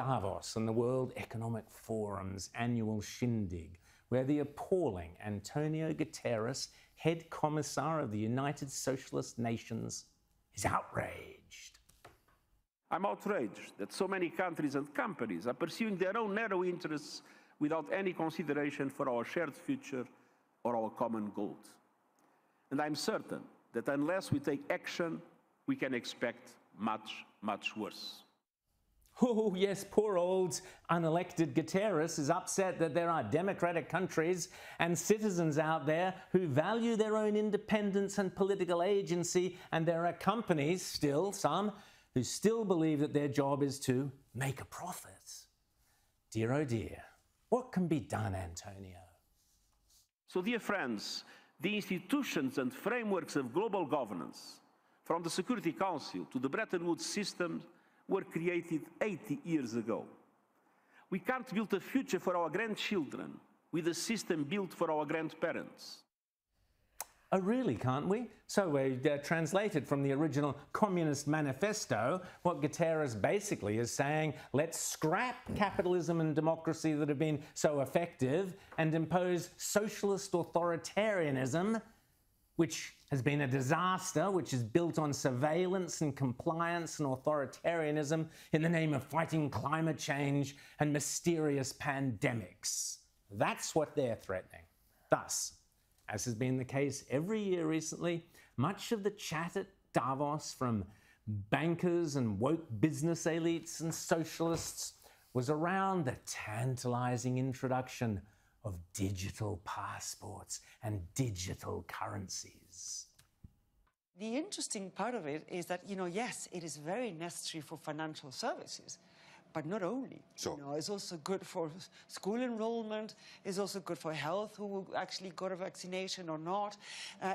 Davos and the World Economic Forum's annual shindig, where the appalling Antonio Guterres, head commissar of the United Socialist Nations, is outraged. I'm outraged that so many countries and companies are pursuing their own narrow interests without any consideration for our shared future or our common goals. And I'm certain that unless we take action, we can expect much, much worse. Oh yes, poor old unelected Guterres is upset that there are democratic countries and citizens out there who value their own independence and political agency, and there are companies, still some, who still believe that their job is to make a profit. Dear oh dear, what can be done, Antonio? So dear friends, the institutions and frameworks of global governance, from the Security Council to the Bretton Woods system, were created 80 years ago. We can't build a future for our grandchildren with a system built for our grandparents. Oh really, can't we? So we translated from the original Communist Manifesto, what Guterres basically is saying, let's scrap capitalism and democracy that have been so effective and impose socialist authoritarianism, which has been a disaster, which is built on surveillance and compliance and authoritarianism in the name of fighting climate change and mysterious pandemics. That's what they're threatening. Thus, as has been the case every year recently, much of the chat at Davos from bankers and woke business elites and socialists was around the tantalizing introduction of digital passports and digital currencies. The interesting part of it is that, yes, it is very necessary for financial services, but not only. So, it's also good for school enrollment, it's also good for health, who actually got a vaccination or not.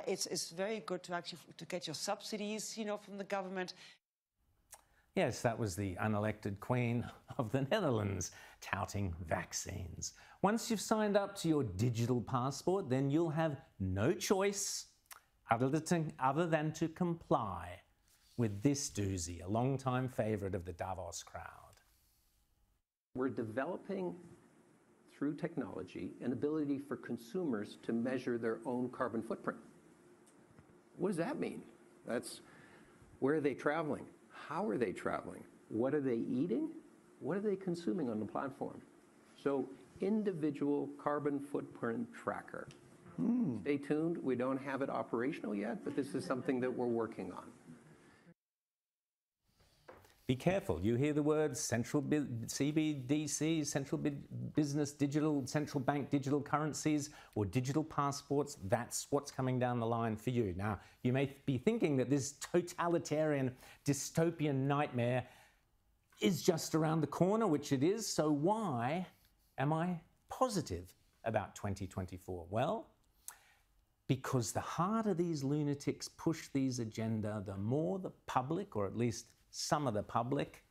It's very good to get your subsidies, from the government. Yes, that was the unelected Queen of the Netherlands touting vaccines. Once you've signed up to your digital passport, then you'll have no choice other than to comply with this doozy, a long-time favourite of the Davos crowd. We're developing, through technology, an ability for consumers to measure their own carbon footprint. What does that mean? That's where are they traveling? How are they traveling? What are they eating? What are they consuming on the platform? So, individual carbon footprint tracker. Stay tuned. We don't have it operational yet, but this is something that we're working on. Be careful. You hear the words CBDC, central business digital, central bank digital currencies, or digital passports. That's what's coming down the line for you. Now, you may be thinking that this totalitarian dystopian nightmare is just around the corner, which it is. So why am I positive about 2024? Well, because the harder these lunatics push these agenda, the more the public, or at least some of the public,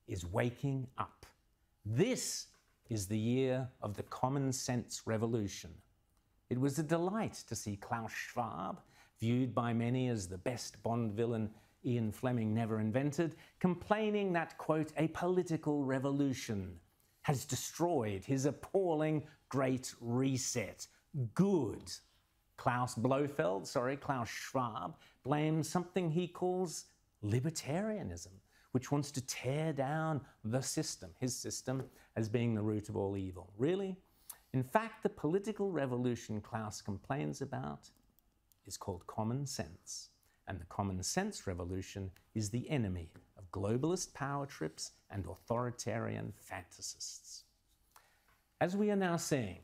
is waking up. This is the year of the common sense revolution. It was a delight to see Klaus Schwab, viewed by many as the best Bond villain Ian Fleming never invented, complaining that, quote, a political revolution has destroyed his appalling Great Reset. Good. Klaus Schwab, blames something he calls libertarianism, which wants to tear down the system, his system, as being the root of all evil. Really? In fact, the political revolution Klaus complains about is called common sense. And the common sense revolution is the enemy of globalist power trips and authoritarian fantasists. As we are now seeing,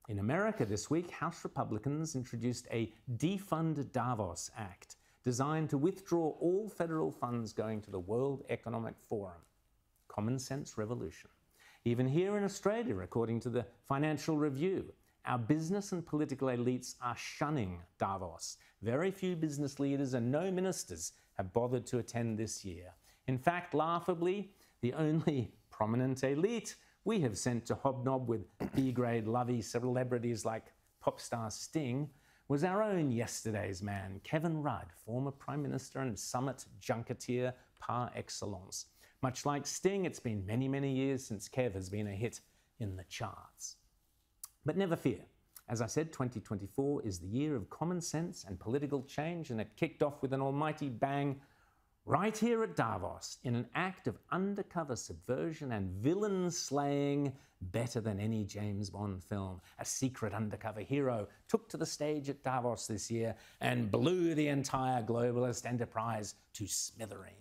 in America this week, House Republicans introduced a Defund Davos Act designed to withdraw all federal funds going to the World Economic Forum. Common sense revolution. Even here in Australia, according to the Financial Review, our business and political elites are shunning Davos. Very few business leaders and no ministers have bothered to attend this year. In fact, laughably, the only prominent elite we have sent to hobnob with B-grade lovey celebrities like pop star Sting was our own yesterday's man, Kevin Rudd, former Prime Minister and summit junketeer par excellence. Much like Sting, it's been many, many years since Kev has been a hit in the charts. But never fear. As I said, 2024 is the year of common sense and political change, and it kicked off with an almighty bang right here at Davos in an act of undercover subversion and villain slaying better than any James Bond film. A secret undercover hero took to the stage at Davos this year and blew the entire globalist enterprise to smithereens.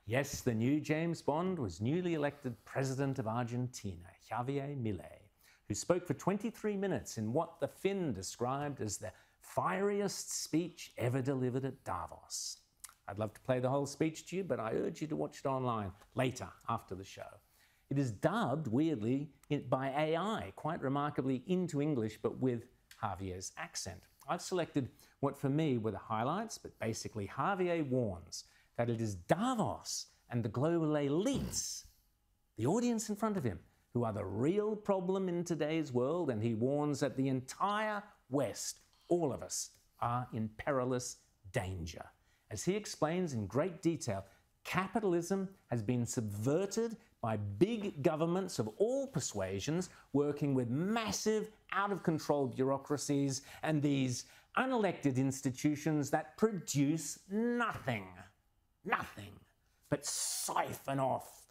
Yes, the new James Bond was newly elected president of Argentina, Javier Milei, who spoke for 23 minutes in what the Finn described as the fieriest speech ever delivered at Davos. I'd love to play the whole speech to you, but I urge you to watch it online later after the show. It is dubbed, weirdly, by AI, quite remarkably into English, but with Javier's accent. I've selected what for me were the highlights, but basically Javier warns that it is Davos and the global elites, the audience in front of him, who are the real problem in today's world, and he warns that the entire West, all of us, are in perilous danger. As he explains in great detail, capitalism has been subverted by big governments of all persuasions working with massive, out-of-control bureaucracies and these unelected institutions that produce nothing, but siphon off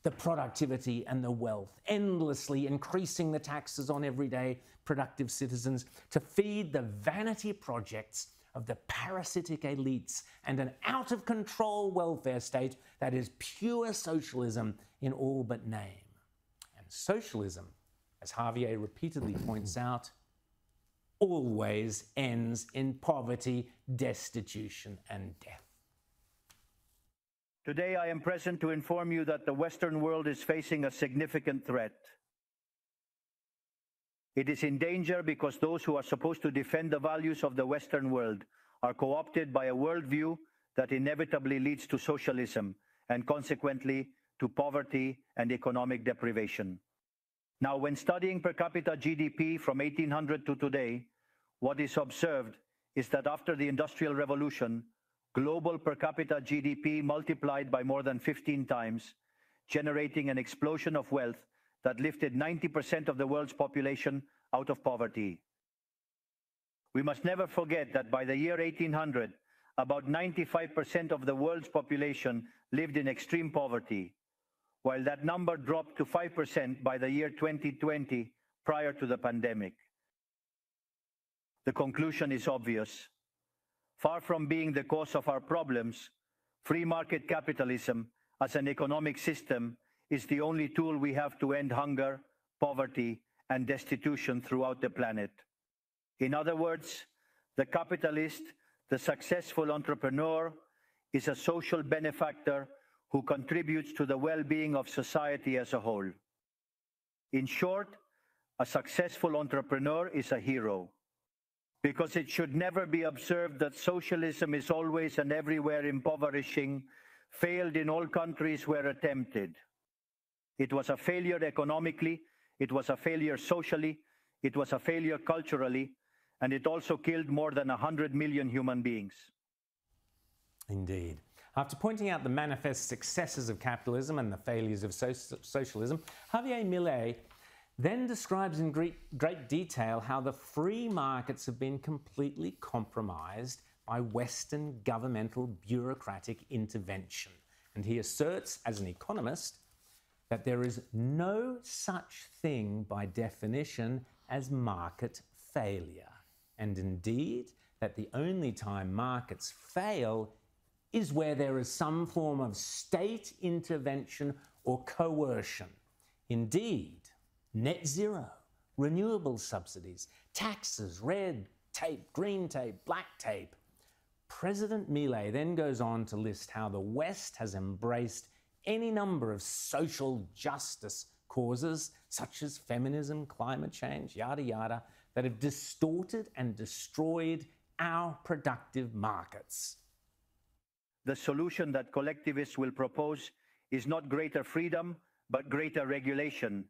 the productivity and the wealth, endlessly increasing the taxes on everyday productive citizens to feed the vanity projects of the parasitic elites and an out-of-control welfare state that is pure socialism in all but name. And socialism, as Javier repeatedly points out, always ends in poverty, destitution, and death. Today, I am present to inform you that the Western world is facing a significant threat. It is in danger because those who are supposed to defend the values of the Western world are co-opted by a worldview that inevitably leads to socialism and consequently to poverty and economic deprivation. Now, when studying per capita GDP from 1800 to today, what is observed is that after the Industrial Revolution, global per capita GDP multiplied by more than 15 times, generating an explosion of wealth that lifted 90% of the world's population out of poverty. We must never forget that by the year 1800, about 95% of the world's population lived in extreme poverty, while that number dropped to 5% by the year 2020, prior to the pandemic. The conclusion is obvious. Far from being the cause of our problems, free market capitalism as an economic system is the only tool we have to end hunger, poverty, and destitution throughout the planet. In other words, the capitalist, the successful entrepreneur, is a social benefactor who contributes to the well-being of society as a whole. In short, a successful entrepreneur is a hero. Because it should never be observed that socialism is always and everywhere impoverishing, failed in all countries where attempted. It was a failure economically, it was a failure socially, it was a failure culturally, and it also killed more than 100 million human beings. Indeed. After pointing out the manifest successes of capitalism and the failures of socialism, Javier Milei then describes in great detail how the free markets have been completely compromised by Western governmental bureaucratic intervention. And he asserts, as an economist, that there is no such thing by definition as market failure. And indeed, that the only time markets fail is where there is some form of state intervention or coercion. Indeed, net zero, renewable subsidies, taxes, red tape, green tape, black tape. President Milei then goes on to list how the West has embraced any number of social justice causes, such as feminism, climate change, yada yada, that have distorted and destroyed our productive markets. The solution that collectivists will propose is not greater freedom, but greater regulation,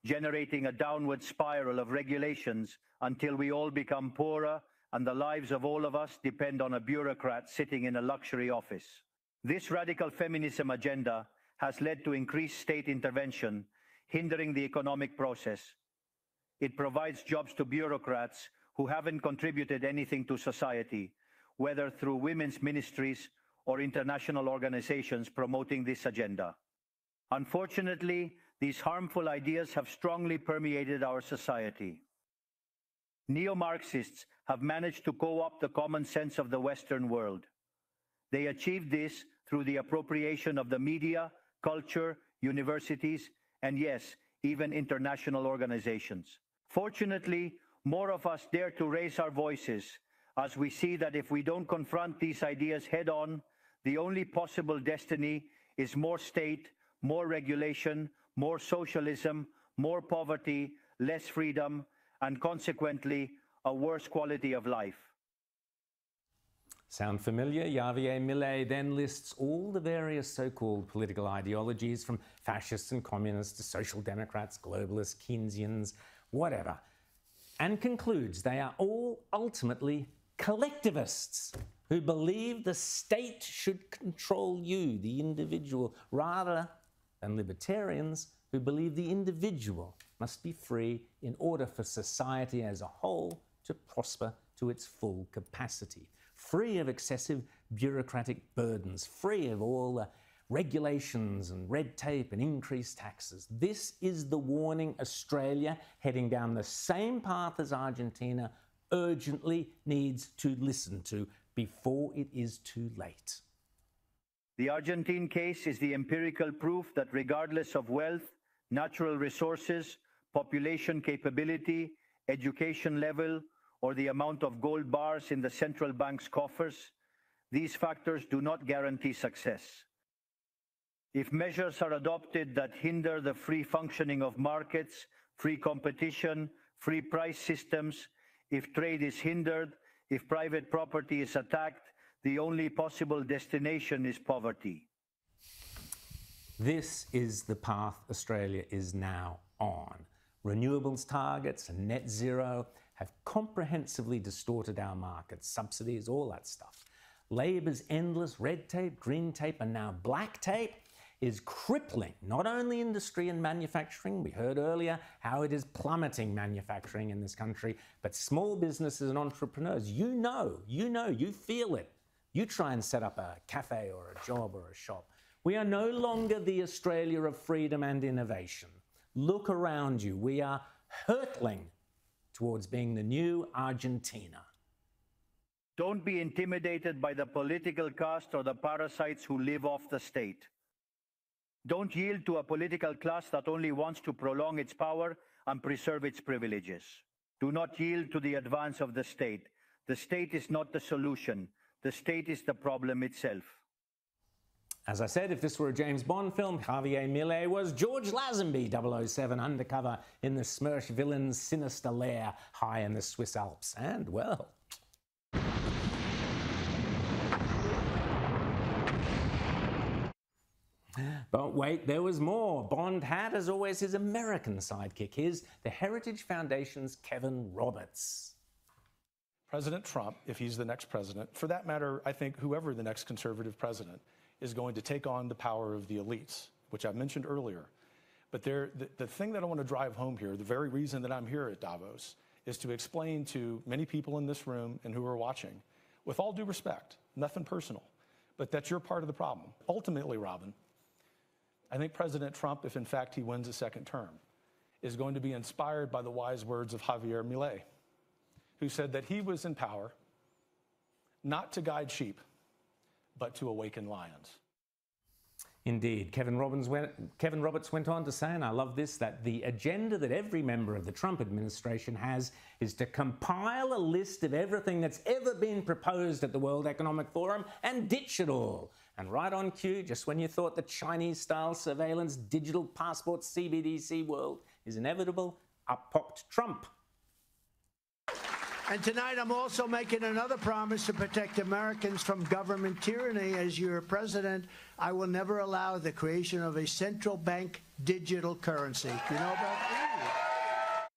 generating a downward spiral of regulations until we all become poorer and the lives of all of us depend on a bureaucrat sitting in a luxury office. This radical feminism agenda has led to increased state intervention, hindering the economic process. It provides jobs to bureaucrats who haven't contributed anything to society, whether through women's ministries or international organizations promoting this agenda. Unfortunately, these harmful ideas have strongly permeated our society. Neo-Marxists have managed to co-opt the common sense of the Western world. They achieved this through the appropriation of the media, culture, universities, and yes, even international organizations. Fortunately, more of us dare to raise our voices as we see that if we don't confront these ideas head-on, the only possible destiny is more state, more regulation, more socialism, more poverty, less freedom, and consequently, a worse quality of life. Sound familiar? Javier Milei then lists all the various so-called political ideologies, from fascists and communists to social democrats, globalists, Keynesians, whatever, and concludes they are all ultimately collectivists who believe the state should control you, the individual, rather than libertarians who believe the individual must be free in order for society as a whole to prosper to its full capacity, free of excessive bureaucratic burdens, free of all the regulations and red tape and increased taxes. This is the warning Australia, heading down the same path as Argentina, urgently needs to listen to before it is too late. The Argentine case is the empirical proof that regardless of wealth, natural resources, population capability, education level, or the amount of gold bars in the central bank's coffers, these factors do not guarantee success. If measures are adopted that hinder the free functioning of markets, free competition, free price systems, if trade is hindered, if private property is attacked, the only possible destination is poverty. This is the path Australia is now on. Renewables targets and net zero have comprehensively distorted our markets, subsidies, all that stuff. Labor's endless red tape, green tape, and now black tape is crippling not only industry and manufacturing, we heard earlier how it is plummeting manufacturing in this country, but small businesses and entrepreneurs. You feel it. You try and set up a cafe or a job or a shop. We are no longer the Australia of freedom and innovation. Look around you. We are hurtling towards being the new Argentina. Don't be intimidated by the political caste or the parasites who live off the state. Don't yield to a political class that only wants to prolong its power and preserve its privileges. Do not yield to the advance of the state. The state is not the solution. The state is the problem itself. As I said, if this were a James Bond film, Javier Milei was George Lazenby, 007, undercover in the Smersh villain's sinister lair high in the Swiss Alps. And, well... But wait, there was more. Bond had, as always, his American sidekick. Here's the Heritage Foundation's Kevin Roberts. President Trump, if he's the next president, for that matter, I think whoever the next conservative president, is going to take on the power of the elites, which I've mentioned earlier. But the thing that I want to drive home here, the very reason that I'm here at Davos, is to explain to many people in this room and who are watching, with all due respect, nothing personal, but that you're part of the problem. Ultimately, Robin, I think President Trump, if in fact he wins a second term, is going to be inspired by the wise words of Javier Milei, who said that he was in power not to guide sheep, but to awaken lions. Indeed. Kevin Roberts went on to say, and I love this, that the agenda that every member of the Trump administration has is to compile a list of everything that's ever been proposed at the World Economic Forum and ditch it all. And right on cue, just when you thought the Chinese-style surveillance digital passport CBDC world is inevitable, up popped Trump. And tonight I'm also making another promise to protect Americans from government tyranny. As your president, I will never allow the creation of a central bank digital currency. You know about that?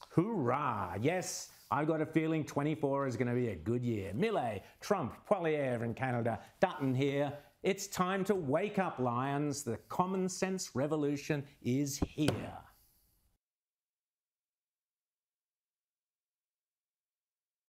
Hoorah! Yes, I've got a feeling 24 is going to be a good year. Millet, Trump, Poilievre in Canada, Dutton here. It's time to wake up, Lions. The common sense revolution is here.